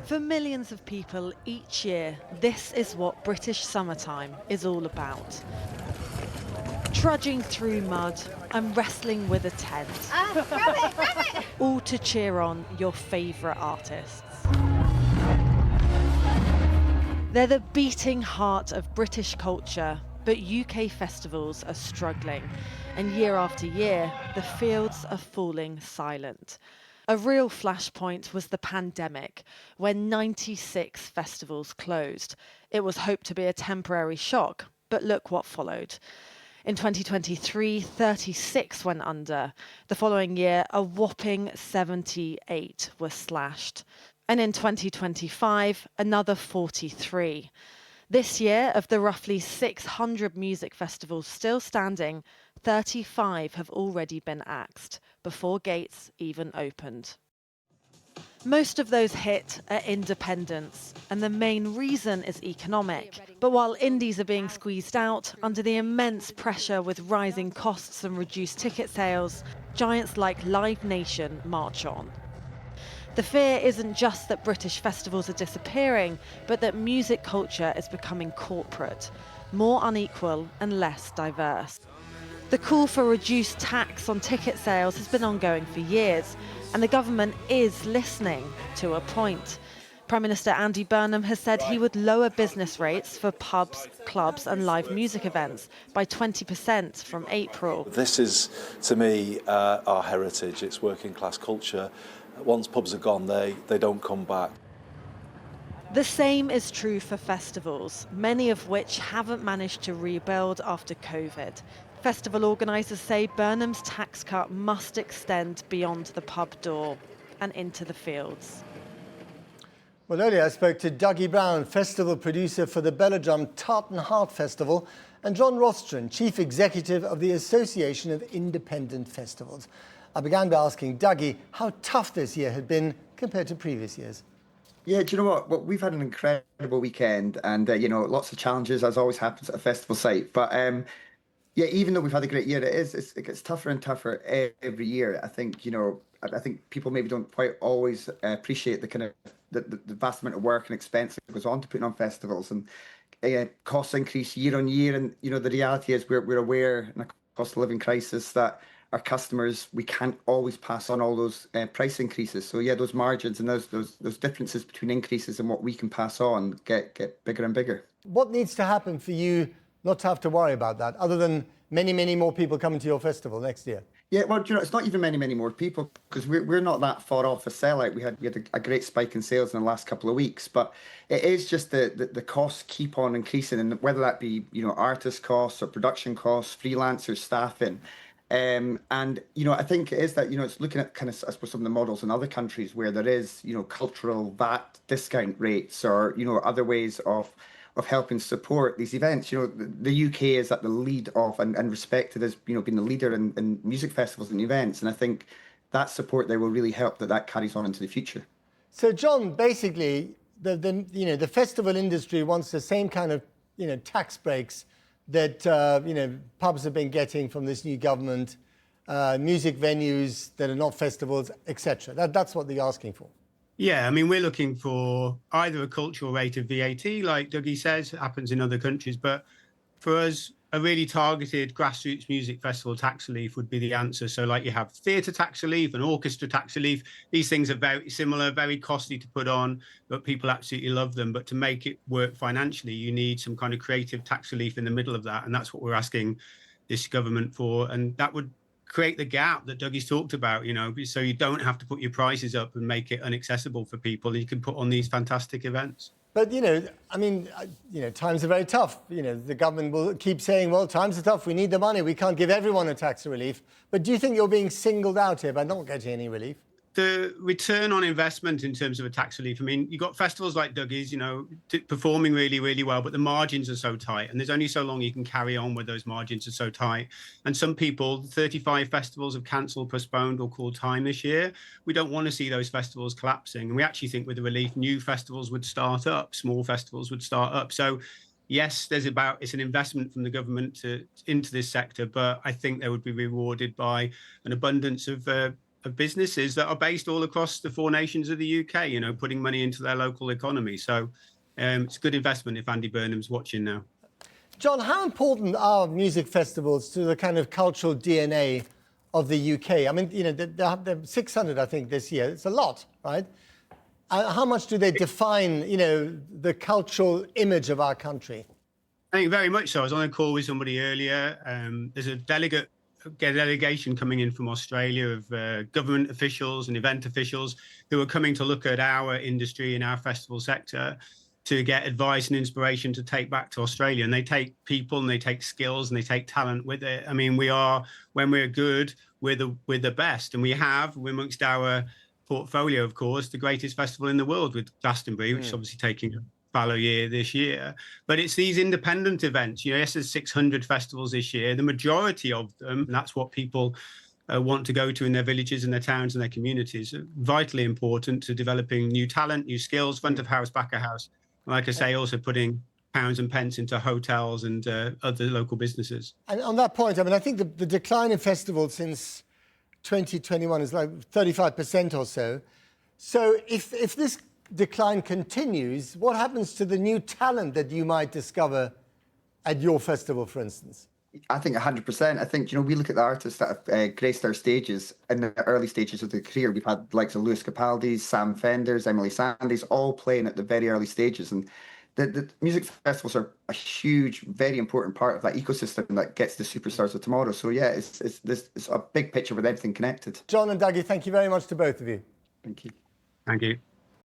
For millions of people each year, this is what British summertime is all about. Trudging through mud and wrestling with a tent. Grab it! All to cheer on your favourite artists. They're the beating heart of British culture, but UK festivals are struggling. And year after year, the fields are falling silent. A real flashpoint was the pandemic, when 96 festivals closed. It was hoped to be a temporary shock, but look what followed. In 2023, 36 went under. The following year, a whopping 78 were slashed. And in 2025, another 43. This year, of the roughly 600 music festivals still standing, 35 have already been axed before gates even opened. Most of those hit are independents, and the main reason is economic. But while indies are being squeezed out under the immense pressure with rising costs and reduced ticket sales, giants like Live Nation march on. The fear isn't just that British festivals are disappearing, but that music culture is becoming corporate, more unequal and less diverse. The call for reduced tax on ticket sales has been ongoing for years, and the government is listening to a point. Prime Minister Andy Burnham has said he would lower business rates for pubs, clubs and live music events by 20% from April. This is, to me, our heritage. It's working class culture. Once pubs are gone, they don't come back. The same is true for festivals, many of which haven't managed to rebuild after COVID. Festival organisers say Burnham's tax cut must extend beyond the pub door and into the fields. Well, earlier I spoke to Dougie Brown, festival producer for the Belladrum Tartan Heart Festival, and John Rostron, chief executive of the Association of Independent Festivals. I began by asking Dougie how tough this year had been compared to previous years. Yeah, do you know what? Well, we've had an incredible weekend and, lots of challenges, as always happens at a festival site. But, yeah, even though we've had a great year, it gets tougher and tougher every year. I think, I think people maybe don't quite always appreciate the kind of the vast amount of work and expense that goes on to putting on festivals, and costs increase year on year. And, the reality is we're aware in a cost of living crisis that our customers, we can't always pass on all those price increases. So yeah, those margins and those differences between increases and what we can pass on get bigger and bigger. What needs to happen for you not to have to worry about that, other than many, many more people coming to your festival next year? Yeah, well, it's not even many more people, because we're not that far off a sellout. We had a great spike in sales in the last couple of weeks, but it is just the costs keep on increasing, and whether that be artist costs or production costs, freelancers, staffing. And I think it is that it's looking at kind of, I suppose, some of the models in other countries where there is cultural VAT discount rates, or other ways of helping support these events. The UK is at the lead of and respected as being the leader in music festivals and events, and I think that support there will really help that carries on into the future. So John, basically the festival industry wants the same kind of tax breaks that pubs have been getting from this new government, music venues that are not festivals, etc. That's what they're asking for. Yeah, I mean, we're looking for either a cultural rate of VAT, like Dougie says, happens in other countries, but for us, a really targeted grassroots music festival tax relief would be the answer. So like you have theatre tax relief and orchestra tax relief. These things are very similar, very costly to put on, but people absolutely love them. But to make it work financially, you need some kind of creative tax relief in the middle of that. And that's what we're asking this government for. And that would create the gap that Dougie's talked about, so you don't have to put your prices up and make it inaccessible for people. You can put on these fantastic events. But, times are very tough. The government will keep saying, well, times are tough, we need the money, we can't give everyone a tax relief. But do you think you're being singled out here by not getting any relief? The return on investment in terms of a tax relief, I mean, you've got festivals like Dougie's, performing really, really well, but the margins are so tight, and there's only so long you can carry on with those margins are so tight. And some people, 35 festivals have cancelled, postponed or called time this year. We don't want to see those festivals collapsing. And we actually think with the relief, new festivals would start up, small festivals would start up. So yes, it's an investment from the government into this sector, but I think they would be rewarded by an abundance of of businesses that are based all across the four nations of the UK, you know, putting money into their local economy. So it's a good investment if Andy Burnham's watching now. John, how important are music festivals to the kind of cultural DNA of the UK? I mean, you know, there are 600, I think, this year. It's a lot, right? How much do they define, you know, the cultural image of our country? I think very much so. I was on a call with somebody earlier. There's a delegation coming in from Australia of government officials and event officials who are coming to look at our industry and our festival sector to get advice and inspiration to take back to Australia. And they take people and they take skills and they take talent with it. I mean, when we're good, we're the best. And we're amongst our portfolio, of course, the greatest festival in the world with Glastonbury, which is obviously taking a fallow year this year. But it's these independent events. You know, yes, there's 600 festivals this year. The majority of them, and that's what people want to go to in their villages and their towns and their communities, are vitally important to developing new talent, new skills, front of house, back of house. Like I say, also putting pounds and pence into hotels and other local businesses. And on that point, I mean, I think the decline in festivals since 2021 is like 35% or so. So if this decline continues, what happens to the new talent that you might discover at your festival, for instance? I think 100%. I think, you know, we look at the artists that have graced our stages in the early stages of their career. We've had the likes of Lewis Capaldi's, Sam Fender's, Emily Sandys, all playing at the very early stages. And the music festivals are a huge, very important part of that ecosystem that gets the superstars of tomorrow. So, yeah, it's a big picture with everything connected. John and Dougie, thank you very much to both of you. Thank you. Thank you.